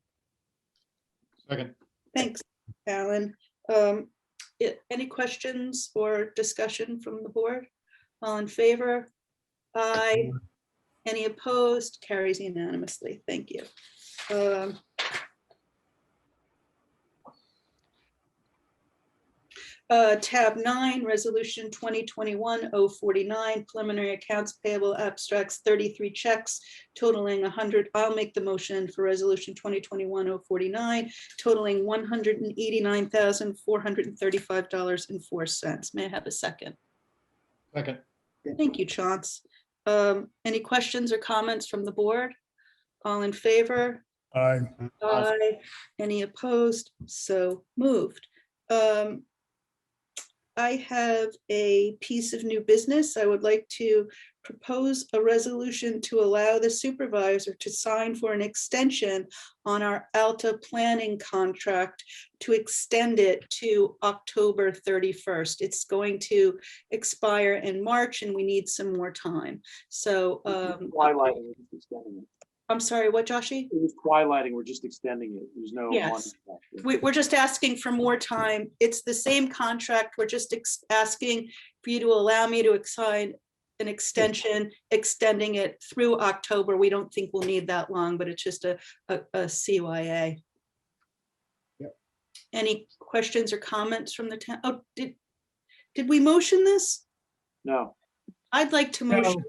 Second. Thanks, Alan. Any questions or discussion from the board? All in favor? Aye. Any opposed? Carries unanimously. Thank you. Tab 9, Resolution 2021-049, preliminary accounts payable abstracts, 33 checks totaling 100. I'll make the motion for resolution 2021-049, totaling $189,435.04. May I have a second? Second. Thank you, Chance. Any questions or comments from the board? All in favor? Aye. Aye. Any opposed? So moved. I have a piece of new business. I would like to propose a resolution to allow the supervisor to sign for an extension on our Alta planning contract to extend it to October 31st. It's going to expire in March and we need some more time. So Twilighting, we're just extending it. I'm sorry, what, Joshi? It was twilighting, we're just extending it. There's no. Yes. contract. We're just asking for more time. It's the same contract. We're just asking for you to allow me to sign an extension, extending it through October. We don't think we'll need that long, but it's just a CYA. Yep. Any questions or comments from the town? Oh, did we motion this? No. I'd like to motion.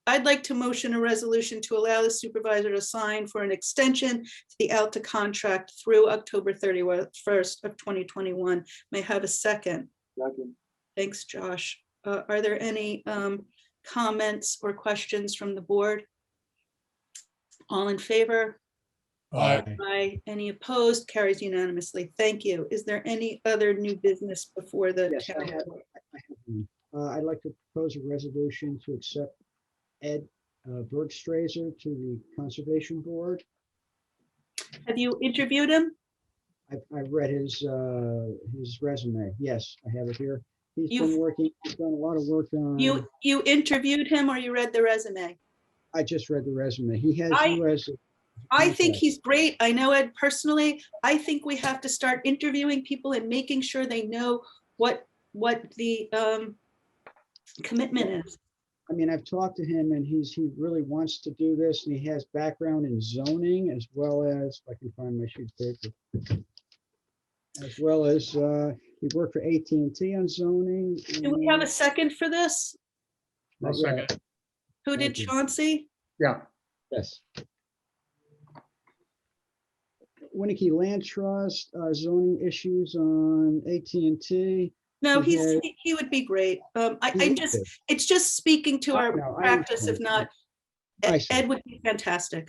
I'd like to motion a resolution to allow the supervisor to sign for an extension to the Alta contract through October 31st of 2021. May I have a second? Second. Thanks, Josh. Are there any comments or questions from the board? All in favor? Aye. Aye. Any opposed? Carries unanimously. Thank you. Is there any other new business before the Yes, I town? have one. I'd like to propose a resolution to accept Ed Bergstraser to the Conservation Board. Have you interviewed him? I've read his resume. Yes, I have it here. He's You've- done a lot of work on. You interviewed him or you read the resume? I just read the resume. He has I- you as. I think he's great. I know Ed personally. I think we have to start interviewing people and making sure they know what the commitment is. I mean, I've talked to him and he really wants to do this and he has background in zoning as well as, if I can find my sheet of paper. As well as, he worked for AT&T on zoning. Do we have a second for this? Not yet. Who did, Thank you. Chauncey? Yeah. Yes. Winnicke Land Trust, zoning issues on AT&T. No, Yeah. he would be great. He would be. It's just speaking to I our know, I practice. If understand. not, I see. Ed would be fantastic.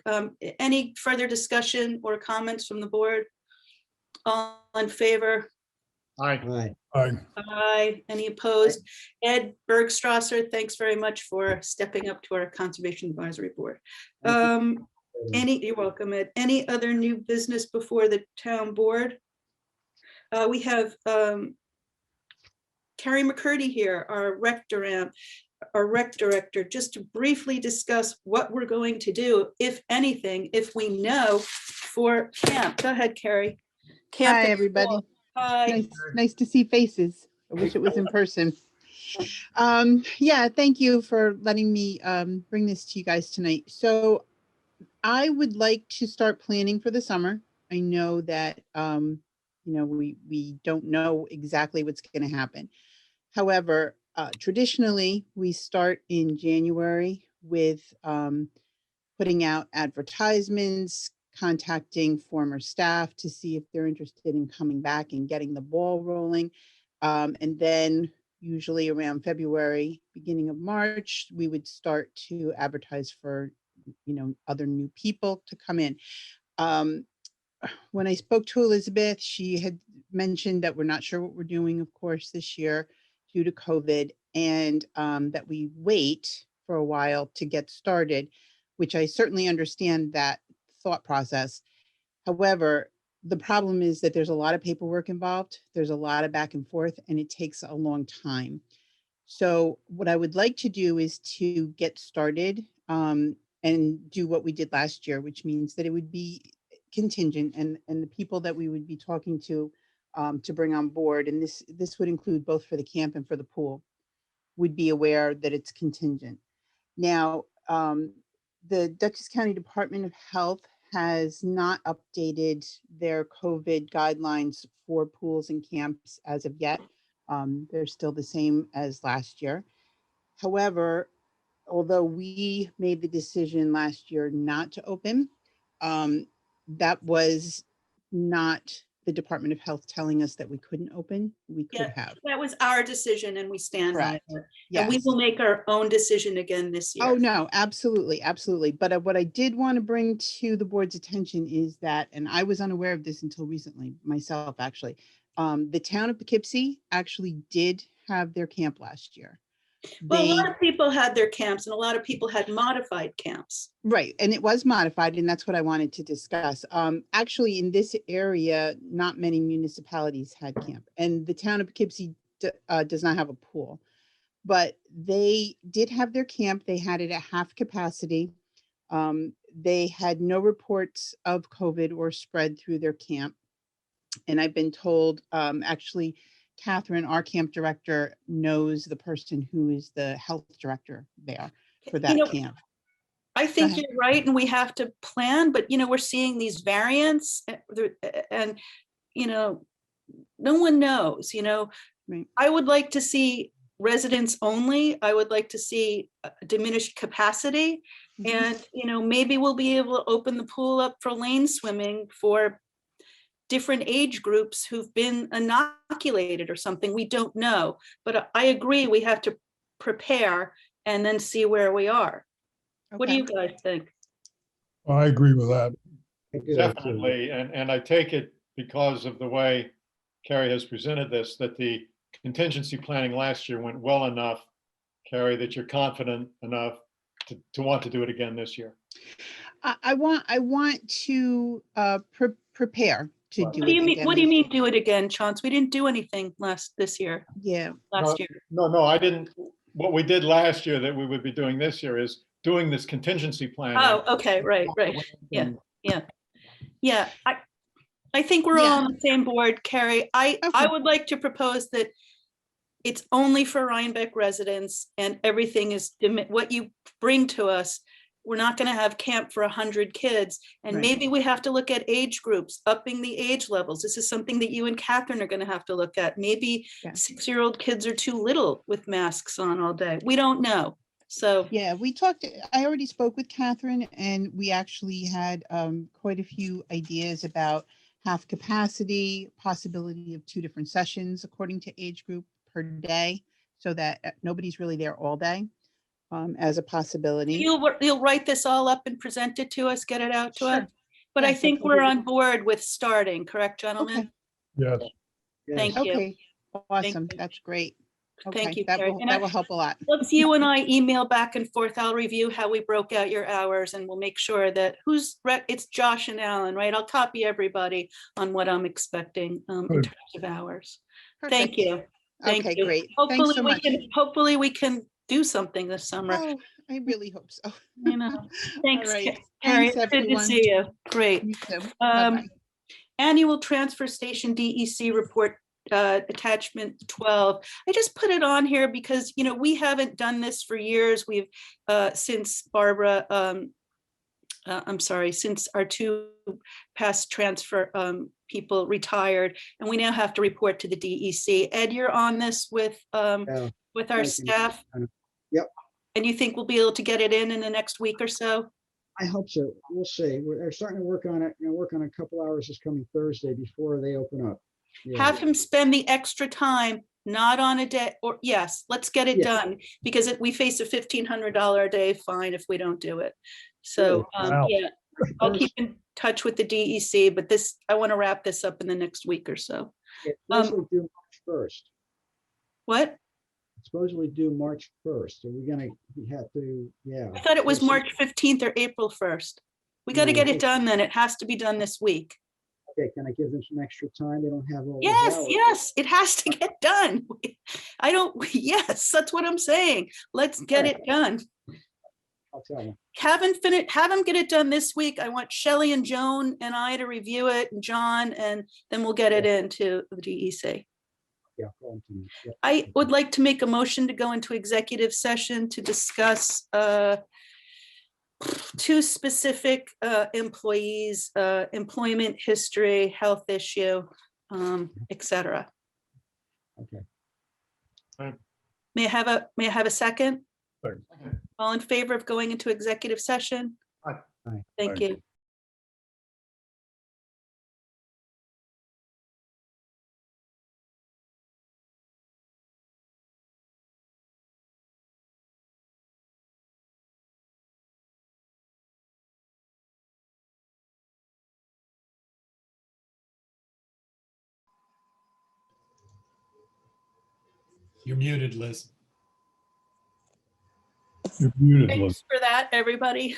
Any further discussion or comments from the board? All in favor? Aye. Aye. Aye. Aye. Any opposed? Ed Bergstrasser, thanks very much for stepping up to our Conservation Advisory Board. Thank you. You're welcome, Ed. Any other new business before the town board? We have Carrie McCurdy here, our rec director, just to briefly discuss what we're going to do, if anything, if we know, for camp. Go ahead, Carrie. Camp Hi, and everybody. school. Hi. Nice to see faces. I wish it was in person. Yeah, thank you for letting me bring this to you guys tonight. So I would like to start planning for the summer. I know that, we don't know exactly what's going to happen. However, traditionally, we start in January with putting out advertisements, contacting former staff to see if they're interested in coming back and getting the ball rolling. And then usually around February, beginning of March, we would start to advertise for, other new people to come in. When I spoke to Elizabeth, she had mentioned that we're not sure what we're doing, of course, this year due to COVID, and that we wait for a while to get started, which I certainly understand that thought process. However, the problem is that there's a lot of paperwork involved. There's a lot of back and forth, and it takes a long time. So what I would like to do is to get started and do what we did last year, which means that it would be contingent and the people that we would be talking to bring on board, and this would include both for the camp and for the pool, would be aware that it's contingent. Now, the Dutchess County Department of Health has not updated their COVID guidelines for pools and camps as of yet. They're still the same as last year. However, although we made the decision last year not to open, that was not the Department of Health telling us that we couldn't open, we could Yeah, have. that was our decision and we stand by Correct. it. And we Yes. will make our own decision again this year. Oh, no, absolutely, absolutely. But what I did want to bring to the board's attention is that, and I was unaware of this until recently myself, actually, the town of Poughkeepsie actually did have their camp last year. Well, a They, lot of people had their camps and a lot of people had modified camps. right, and it was modified, and that's what I wanted to discuss. Actually, in this area, not many municipalities had camp, and the town of Poughkeepsie does not have a pool. But they did have their camp. They had it at half capacity. They had no reports of COVID or spread through their camp. And I've been told, actually, Catherine, our camp director, knows the person who is the health director there for that camp. I think ahead. you're right, and we have to plan, but we're seeing these variants and no one knows, Right. I would like to see residents only. I would like to see diminished capacity. Mhm. And, maybe we'll be able to open the pool up for lane swimming for different age groups who've been inoculated or something. We don't know. But I agree, we have to prepare and then see where we are. What do Okay. you guys think? I agree with that. I do, too. Definitely, and I take it because of the way Carrie has presented this, that the contingency planning last year went well enough, Carrie, that you're confident enough to want to do it again this year. I want to prepare to Right. do What do it you mean? again. What do you this mean year. do it again, Chance? We didn't do anything this year. Yeah. Last year. No, I didn't. What we did last year that we would be doing this year is doing this contingency planning. Oh, okay, right. Yeah, yeah. Yeah, I think we're all Yeah. on the same board, Carrie. I Okay. would like to propose that it's only for Rhinebeck residents and everything is, what you bring to us. We're not going to have camp for 100 kids. And Right. maybe we have to look at age groups, upping the age levels. This is something that you and Catherine are going to have to look at. Maybe Yeah. 6-year-old kids are too little with masks on all day. We don't know. So Yeah, we talked, I already spoke with Catherine and we actually had quite a few ideas about half capacity, possibility of 2 different sessions according to age group per day, so that nobody's really there all day, as a possibility. you'll write this all up and present it to us, get it out to us. Sure. But I Yes, think we're on board with starting, correct, gentlemen? Okay. Yes. Yes. Thank you. Okay, awesome, you. that's great. Thank Okay, you, that Carrie. will, And that will help a lot. Let's you and I email back and forth. I'll review how we broke out your hours and we'll make sure that it's Josh and Alan, right? I'll copy everybody on what I'm expecting in Good. terms of hours. Perfect. Thank you. Thank Okay, you. great. Thanks so much. Hopefully we can do something this summer. Oh, I really hope so. Thanks, All right. Carrie. Thanks, It's good to everyone. see you. Great. You too. Bye-bye. Annual Transfer Station DEC report, attachment 12. I just put it on here because, we haven't done this for years. We've, since Barbara, I'm sorry, since our 2 past transfer people retired, and we now have to report to the DEC. Ed, you're on this with our thank you. staff? Yep. And you think we'll be able to get it in the next week or so? I hope so. We'll see. We're starting to work on it. Work on a couple hours this coming Thursday before they open up. Yeah. Have him spend the extra time, not on a day, or yes, let's get it Yeah. done, because we face a $1,500 a day fine if we don't do it. So, Wow. yeah, I'll keep in touch with the DEC, but I want to wrap this up in the next week or so. It's supposedly due March 1st. What? It's supposedly due March 1st. Are we have to, yeah. I thought it was Yes. March 15th or April 1st. We got to No, get I it think- done then. It has to be done this week. Okay, can I give them some extra time? They don't have all those Yes, hours. yes, it has to get done. Yes, that's what I'm saying. Let's get it done. I'll tell them. Have them get it done this week. I want Shelley and Joan and I to review it, and John, and then we'll get it into the DEC. Yeah, call them to me. Yeah. I would like to make a motion to go into executive session to discuss 2 specific employees, employment history, health issue, etc. Okay. May I have a second? Second. All in favor of going into executive session? Aye. Aye. Thank Aye. you. You're muted, Liz. You're muted, Liz. Thanks for that, everybody.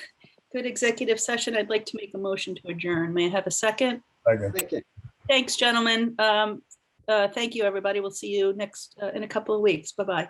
Good executive session. I'd like to make a motion to adjourn. May I have a second? Second. Okay. Thanks, gentlemen. Thank you, everybody. We'll see you next in a couple of weeks. Bye-bye.